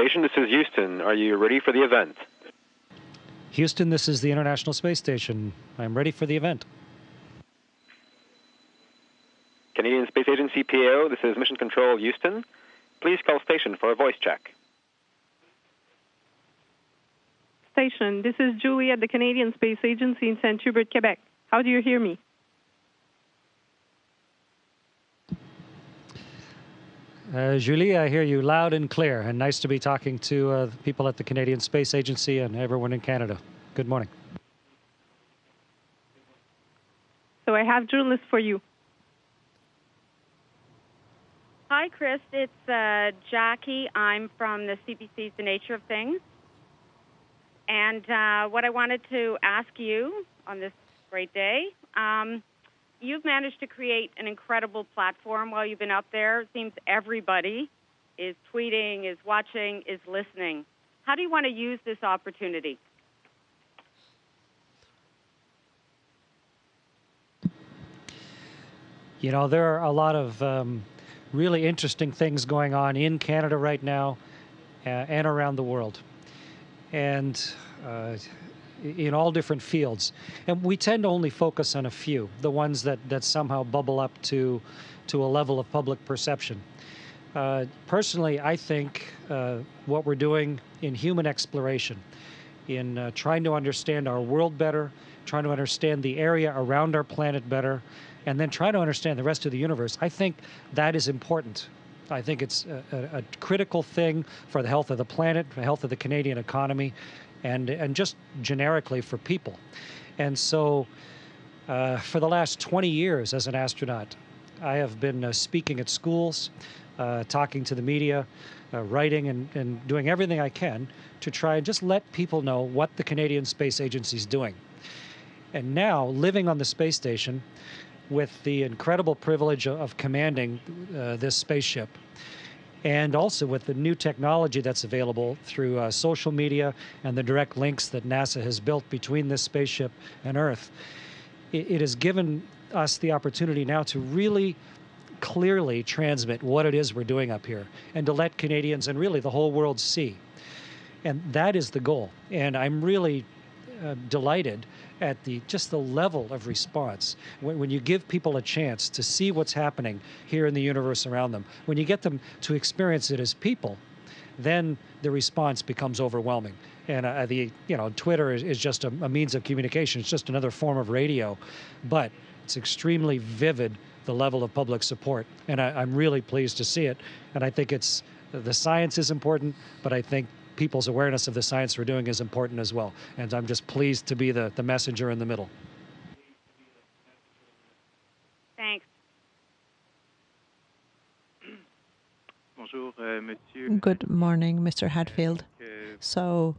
Station, this is Houston. Are you ready for the event? Houston, this is the International Space Station. I'm ready for the event. Canadian Space Agency PAO, this is Mission Control Houston. Please call station for a voice check. Station, this is Julie at the Canadian Space Agency in St. Hubert, Quebec. How do you hear me? Julie, I hear you loud and clear, and nice to be talking to people at the Canadian Space Agency and everyone in Canada. Good morning. So I have journalists for you. Hi, Chris. It's Jackie. I'm from the CBC's The Nature of Things. And what I wanted to ask you on this great day, you've managed to create an incredible platform while you've been up there. It seems everybody is tweeting, is watching, is listening. How do you want to use this opportunity? You know, there are a lot of really interesting things going on in Canada right now and around the world. And in all different fields. And we tend to only focus on a few, the ones that somehow bubble up to a level of public perception. Personally, I think what we're doing in human exploration, in trying to understand our world better, trying to understand the area around our planet better, and then try to understand the rest of the universe, I think that is important. I think it's a critical thing for the health of the planet, for the health of the Canadian economy, and just generically for people. And so for the last 20 years as an astronaut, I have been speaking at schools, talking to the media, writing and doing everything I can to try and just let people know what the Canadian Space Agency is doing. And now, living on the space station, with the incredible privilege of commanding this spaceship, and also with the new technology that's available through social media and the direct links that NASA has built between this spaceship and Earth, it has given us the opportunity now to really clearly transmit what it is we're doing up here and to let Canadians and really the whole world see. And that is the goal. And I'm really delighted at just the level of response. When you give people a chance to see what's happening here in the universe around them, when you get them to experience it as people, then the response becomes overwhelming. And Twitter is just a means of communication. It's just another form of radio, but it's extremely vivid, the level of public support. And I'm really pleased to see it. And I think the science is important, but I think people's awareness of the science we're doing is important as well. And I'm just pleased to be the messenger in the middle. Thanks. Good morning, Mr. Hadfield. So,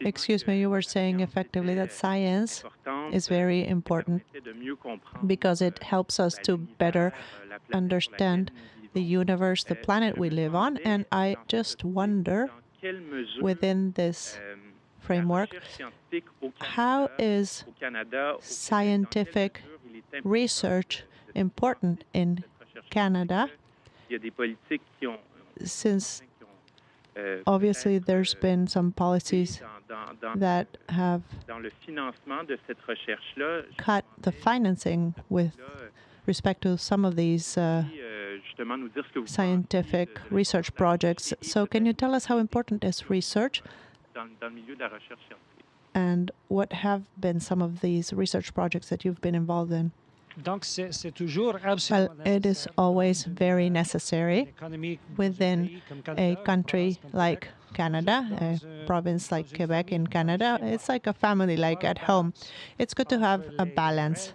excuse me, you were saying effectively that science is very important because it helps us to better understand the universe, the planet we live on, and I just wonder, within this framework, how is scientific research important in Canada, since obviously there's been some policies that have cut the financing with respect to some of these scientific research projects. So can you tell us how important is research and what have been some of these research projects that you've been involved in? Well, it is always very necessary within a country like Canada, a province like Quebec in Canada. It's like a family, like at home. It's good to have a balance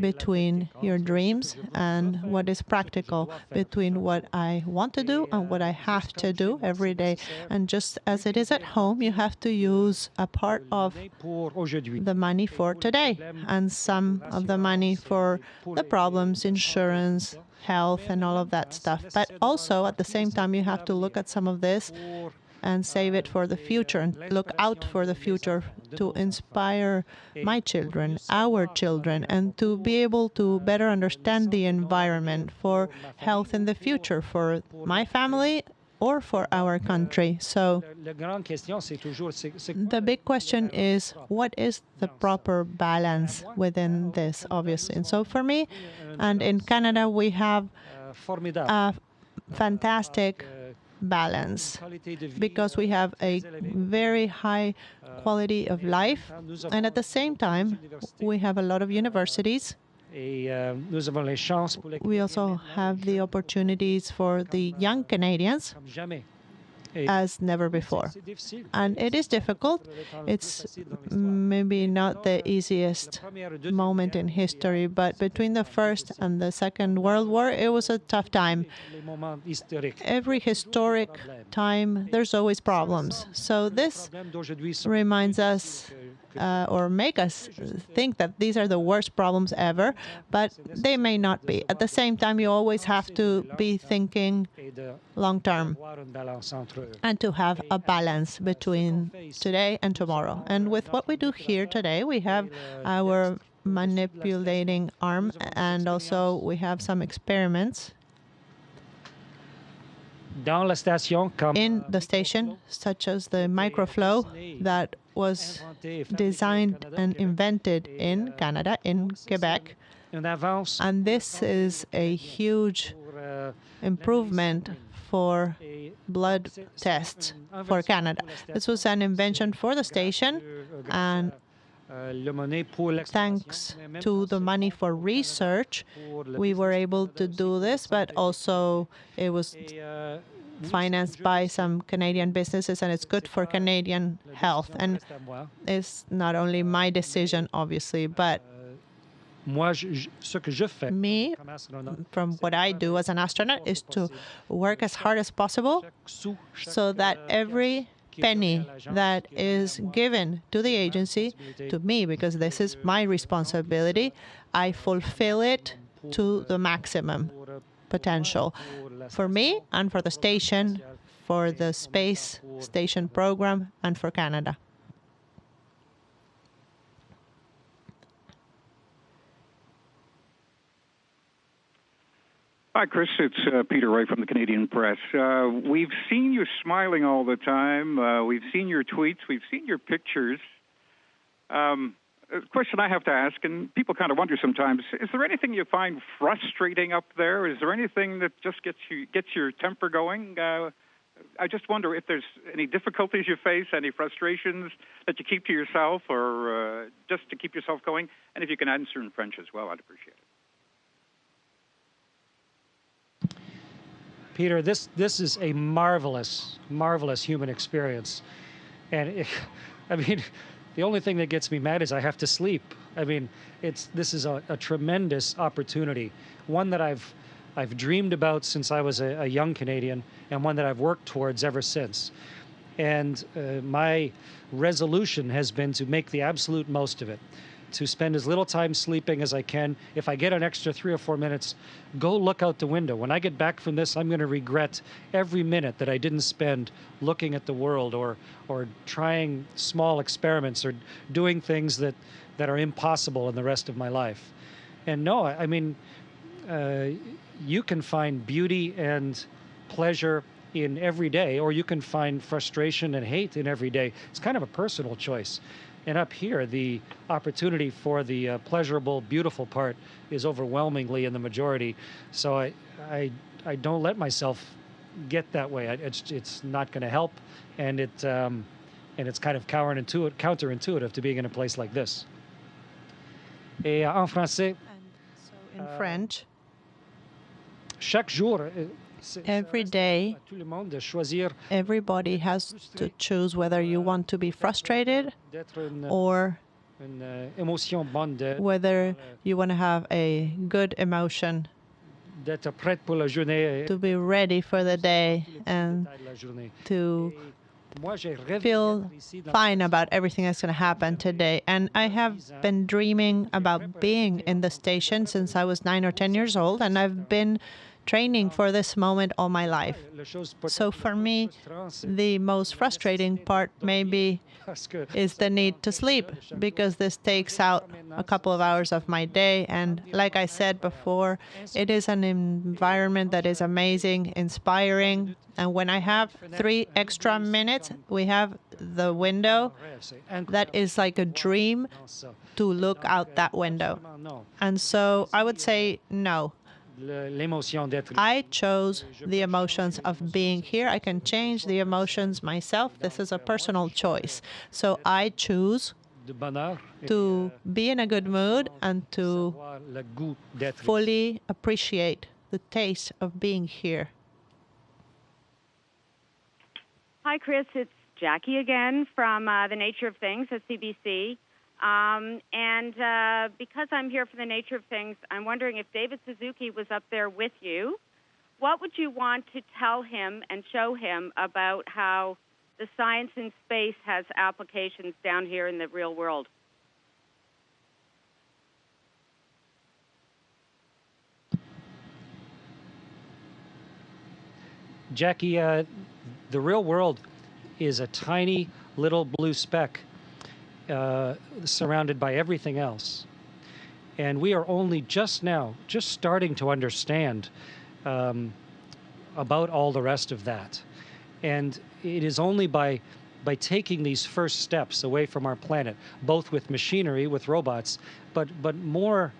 between your dreams and what is practical, between what I want to do and what I have to do every day. And just as it is at home, you have to use a part of the money for today and some of the money for the problems, insurance, health, and all of that stuff. But also, at the same time, you have to look at some of this and save it for the future and look out for the future to inspire my children, our children, and to be able to better understand the environment for health in the future for my family or for our country. So the big question is, what is the proper balance within this, obviously? And so for me, and in Canada, we have a fantastic balance because we have a very high quality of life, and at the same time, we have a lot of universities. We also have the opportunities for the young Canadians as never before. And it is difficult. It's maybe not the easiest moment in history, but between the First and the Second World War, it was a tough time. Every historic time, there's always problems. So this reminds us or make us think that these are the worst problems ever, but they may not be. At the same time, you always have to be thinking long term and to have a balance between today and tomorrow. And with what we do here today, we have our manipulating arm, and also we have some experiments in the station, such as the microflow that was designed and invented in Canada, in Quebec. And this is a huge improvement for blood tests for Canada. This was an invention for the station, and thanks to the money for research, we were able to do this, but also it was financed by some Canadian businesses, and it's good for Canadian health. And it's not only my decision, obviously, but me, from what I do as an astronaut, is to work as hard as possible so that every penny that is given to the agency, to me, because this is my responsibility, I fulfill it to the maximum potential for me and for the station, for the space station program, and for Canada. Hi, Chris. It's Peter Ray from the Canadian Press. We've seen you smiling all the time. We've seen your tweets. We've seen your pictures. A question I have to ask, and people kind of wonder sometimes, is there anything you find frustrating up there? Is there anything that just gets your temper going? I just wonder if there's any difficulties you face, any frustrations that you keep to yourself, or just to keep yourself going. And if you can answer in French as well, I'd appreciate it. Peter, this is a marvelous human experience. And I mean, the only thing that gets me mad is I have to sleep. I mean, this is a tremendous opportunity, one that I've dreamed about since I was a young Canadian, and one that I've worked towards ever since. And my resolution has been to make the absolute most of it, to spend as little time sleeping as I can. If I get an extra 3 or 4 minutes, go look out the window. When I get back from this, I'm going to regret every minute that I didn't spend looking at the world, or trying small experiments, or doing things that are impossible in the rest of my life. And no, I mean, you can find beauty and pleasure in every day, or you can find frustration and hate in every day. It's kind of a personal choice. And up here, the opportunity for the pleasurable, beautiful part is overwhelmingly in the majority. So I don't let myself get that way. It's not going to help, and it's kind of counterintuitive to being in a place like this. Et en français. And so in French. Chaque jour. Every day, everybody has to choose whether you want to be frustrated or whether you want to have a good emotion, to be ready for the day and to feel fine about everything that's going to happen today. And I have been dreaming about being in the station since I was 9 or 10 years old, and I've been training for this moment all my life. So for me, the most frustrating part maybe is the need to sleep, because this takes out a couple of hours of my day. And like I said before, it is an environment that is amazing, inspiring. And when I have 3 extra minutes, we have the window. That is like a dream to look out that window. And so I would say no. I chose the emotions of being here. I can change the emotions myself. This is a personal choice. So I choose to be in a good mood and to fully appreciate the taste of being here. Hi, Chris. It's Jackie again from The Nature of Things at CBC. Because I'm here for The Nature of Things, I'm wondering if David Suzuki was up there with you, what would you want to tell him and show him about how the science in space has applications down here in the real world? Jackie, the real world is a tiny little blue speck surrounded by everything else. And we are only just starting to understand about all the rest of that. And it is only by taking these first steps away from our planet, both with machinery, with robots, but more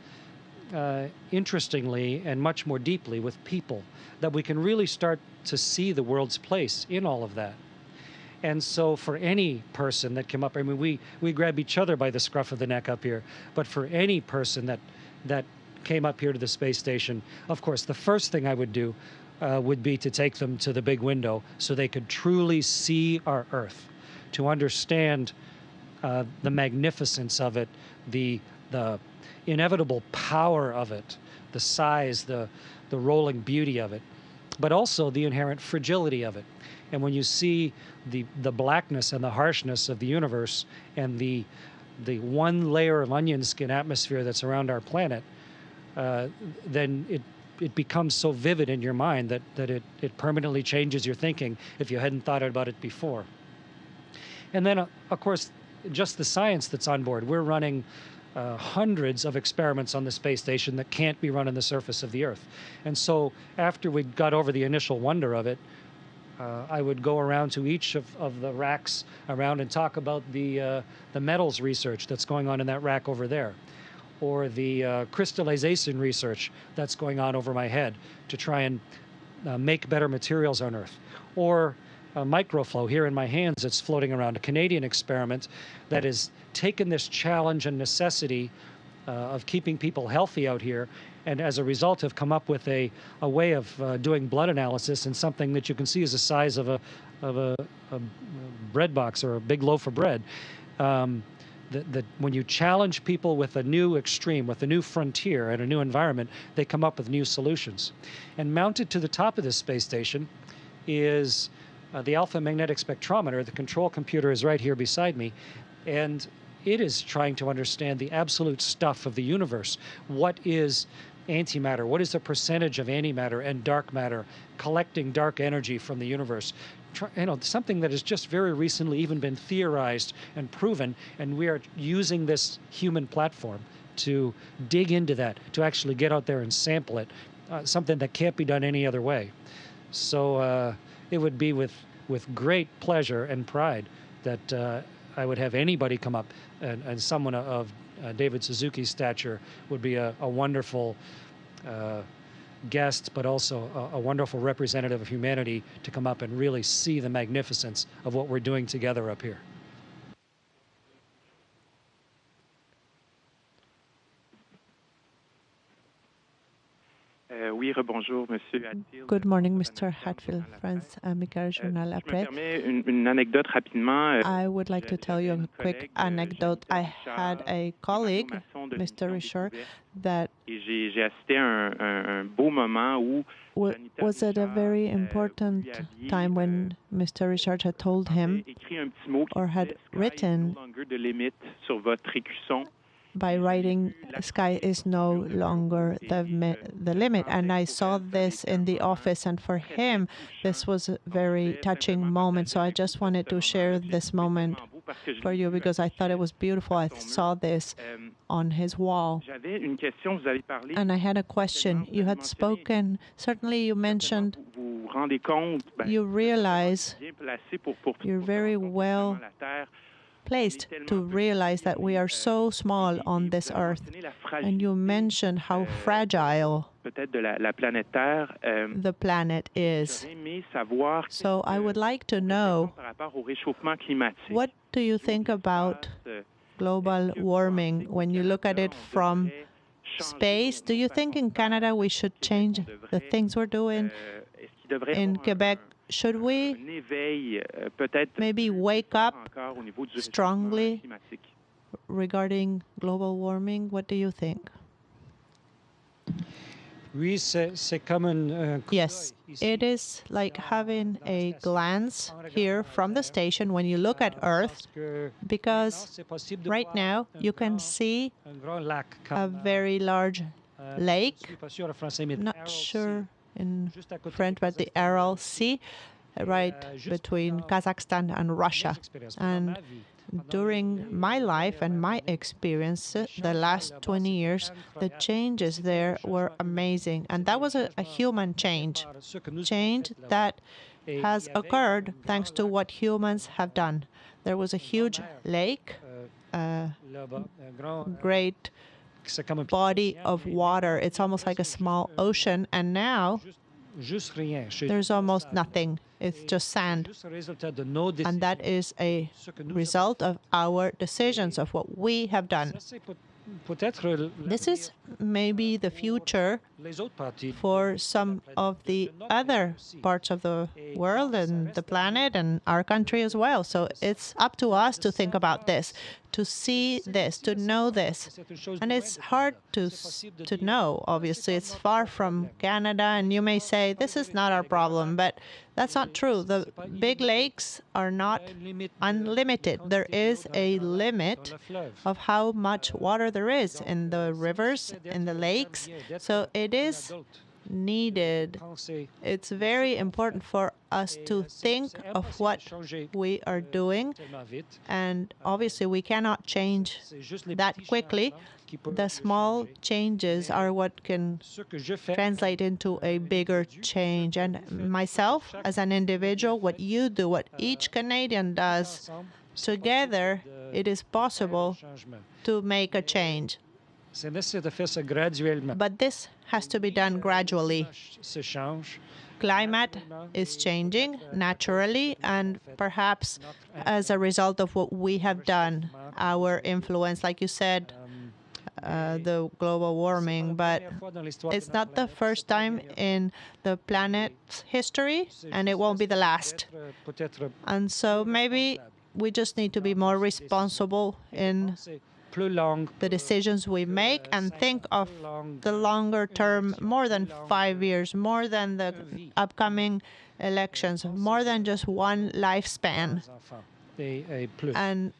interestingly and much more deeply with people, that we can really start to see the world's place in all of that. And so for any person that came up, I mean, we grab each other by the scruff of the neck up here, but for any person that came up here to the space station, of course, the first thing I would do would be to take them to the big window so they could truly see our Earth, to understand the magnificence of it, the inevitable power of it, the size, the rolling beauty of it, but also the inherent fragility of it. And when you see the blackness and the harshness of the universe and the one layer of onion skin atmosphere that's around our planet, then it becomes so vivid in your mind that it permanently changes your thinking if you hadn't thought about it before. And then, of course, just the science that's on board. We're running hundreds of experiments on the space station that can't be run on the surface of the Earth. And so after we got over the initial wonder of it, I would go around to each of the racks around and talk about the metals research that's going on in that rack over there, or the crystallization research that's going on over my head to try and make better materials on Earth, or microflow here in my hands that's floating around, a Canadian experiment that has taken this challenge and necessity of keeping people healthy out here, and as a result have come up with a way of doing blood analysis in something that you can see is the size of a bread box or a big loaf of bread. That when you challenge people with a new extreme, with a new frontier and a new environment, they come up with new solutions. And mounted to the top of this space station is the alpha magnetic spectrometer. The control computer is right here beside me, and it is trying to understand the absolute stuff of the universe. What is antimatter? What is the percentage of antimatter and dark matter, collecting dark energy from the universe? Something that has just very recently even been theorized and proven, and we are using this human platform to dig into that, to actually get out there and sample it, something that can't be done any other way. So it would be with great pleasure and pride that I would have anybody come up, and someone of David Suzuki's stature would be a wonderful guest, but also a wonderful representative of humanity to come up and really see the magnificence of what we're doing together up here. Good morning, Mr. Hadfield, France Amical Journal Après. I would like to tell you a quick anecdote. I had a colleague, Mr. Richard, that was at a very important time when Mr. Richard had told him or had written by writing "Sky is no longer the limit." And I saw this in the office, and for him, this was a very touching moment. So I just wanted to share this moment for you because I thought it was beautiful. I saw this on his wall. And I had a question. You had spoken, certainly you mentioned, you realize you're very well placed to realize that we are so small on this earth. And you mentioned how fragile the planet is. So I would like to know, what do you think about global warming when you look at it from space? Do you think in Canada we should change the things we're doing? In Quebec, should we maybe wake up strongly regarding global warming? What do you think? Yes, it is like having a glance here from the station when you look at Earth, because right now you can see a very large lake, not sure in French, but the Aral Sea, right between Kazakhstan and Russia. And during my life and my experience, the last 20 years, the changes there were amazing. And that was a human change that has occurred thanks to what humans have done. There was a huge lake, a great body of water. It's almost like a small ocean. And now there's almost nothing. It's just sand. And that is a result of our decisions, of what we have done. This is maybe the future for some of the other parts of the world and the planet and our country as well. So it's up to us to think about this, to see this, to know this. And it's hard to know, obviously. It's far from Canada, and you may say, this is not our problem, but that's not true. The big lakes are not unlimited. There is a limit of how much water there is in the rivers, in the lakes. So it is needed. It's very important for us to think of what we are doing. And obviously, we cannot change that quickly. The small changes are what can translate into a bigger change. And myself, as an individual, what you do, what each Canadian does, together, it is possible to make a change. But this has to be done gradually. Climate is changing naturally, and perhaps as a result of what we have done, our influence, like you said, the global warming, but it's not the first time in the planet's history, and it won't be the last. And so maybe we just need to be more responsible in the decisions we make and think of the longer term, more than 5 years, more than the upcoming elections, more than just one lifespan. And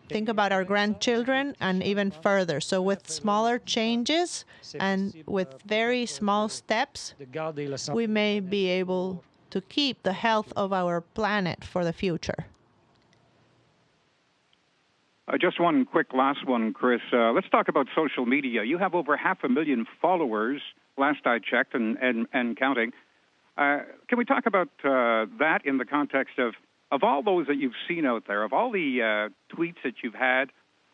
think about our grandchildren and even further. So with smaller changes and with very small steps, we may be able to keep the health of our planet for the future. Just one quick last one, Chris. Let's talk about social media. You have over 500,000 followers, last I checked, and counting. Can we talk about that in the context of all those that you've seen out there, of all the tweets that you've had,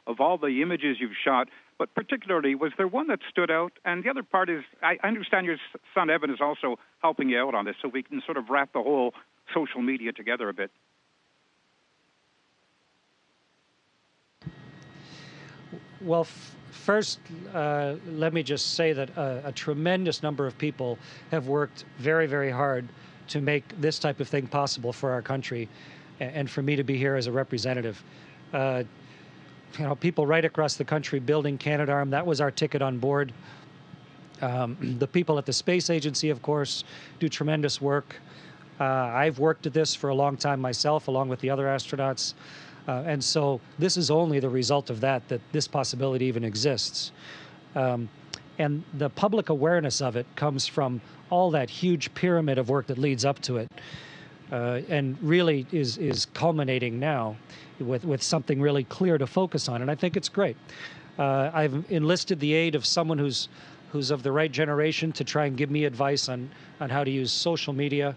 of all the images you've shot, but particularly, was there one that stood out? And the other part is, I understand your son Evan is also helping you out on this, so we can sort of wrap the whole social media together a bit. Well, first, let me just say that a tremendous number of people have worked very, very hard to make this type of thing possible for our country, and for me to be here as a representative. People right across the country building Canadarm, that was our ticket on board. The people at the Space Agency, of course, do tremendous work. I've worked at this for a long time myself, along with the other astronauts. And so this is only the result of that this possibility even exists. And the public awareness of it comes from all that huge pyramid of work that leads up to it, and really is culminating now with something really clear to focus on. And I think it's great. I've enlisted the aid of someone who's of the right generation to try and give me advice on how to use social media,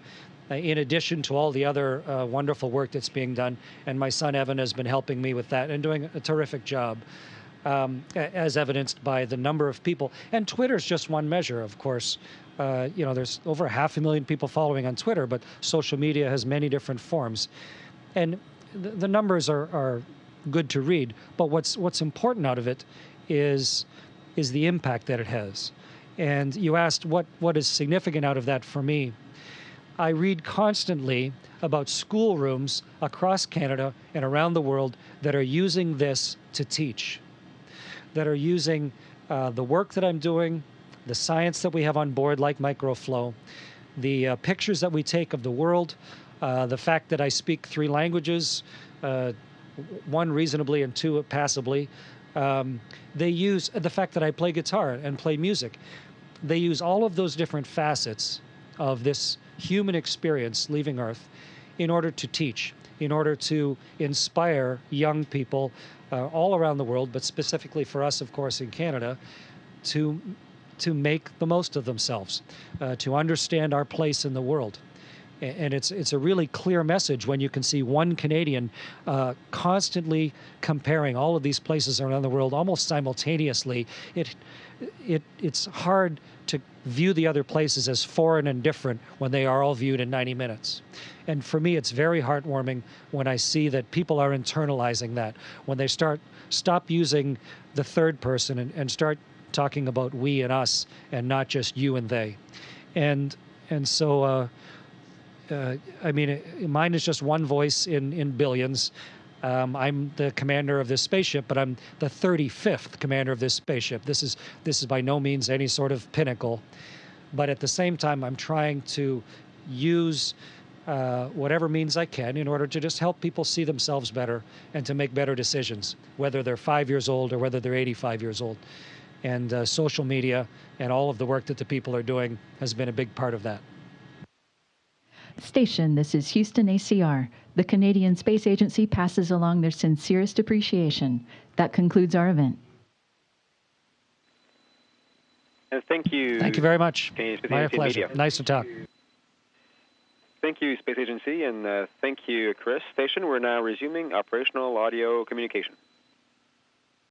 in addition to all the other wonderful work that's being done. And my son Evan has been helping me with that and doing a terrific job. As evidenced by the number of people. And Twitter's just one measure, of course. There's over 500,000 people following on Twitter, but social media has many different forms. And the numbers are good to read, but what's important out of it is the impact that it has. And you asked what is significant out of that for me. I read constantly about schoolrooms across Canada and around the world that are using this to teach, that are using the work that I'm doing, the science that we have on board, like microflow, the pictures that we take of the world, the fact that I speak 3 languages, 1 reasonably and 2 passably. They use the fact that I play guitar and play music. They use all of those different facets of this human experience leaving Earth in order to teach, in order to inspire young people all around the world, but specifically for us, of course, in Canada, to make the most of themselves, to understand our place in the world. And it's a really clear message when you can see one Canadian constantly comparing all of these places around the world almost simultaneously. It's hard to view the other places as foreign and different when they are all viewed in 90 minutes. And for me, it's very heartwarming when I see that people are internalizing that, when they stop using the third person and start talking about we and us and not just you and they. And so, mine is just one voice in billions. I'm the commander of this spaceship, but I'm the 35th commander of this spaceship. This is by no means any sort of pinnacle. But at the same time, I'm trying to use whatever means I can in order to just help people see themselves better and to make better decisions, whether they're 5 years old or whether they're 85 years old. And social media and all of the work that the people are doing has been a big part of that. Station, this is Houston ACR. The Canadian Space Agency passes along their sincerest appreciation. That concludes our event. And thank you. Thank you very much. My pleasure. Media. Nice to talk. Thank you, Space Agency, and thank you, Chris. Station, we're now resuming operational audio communication.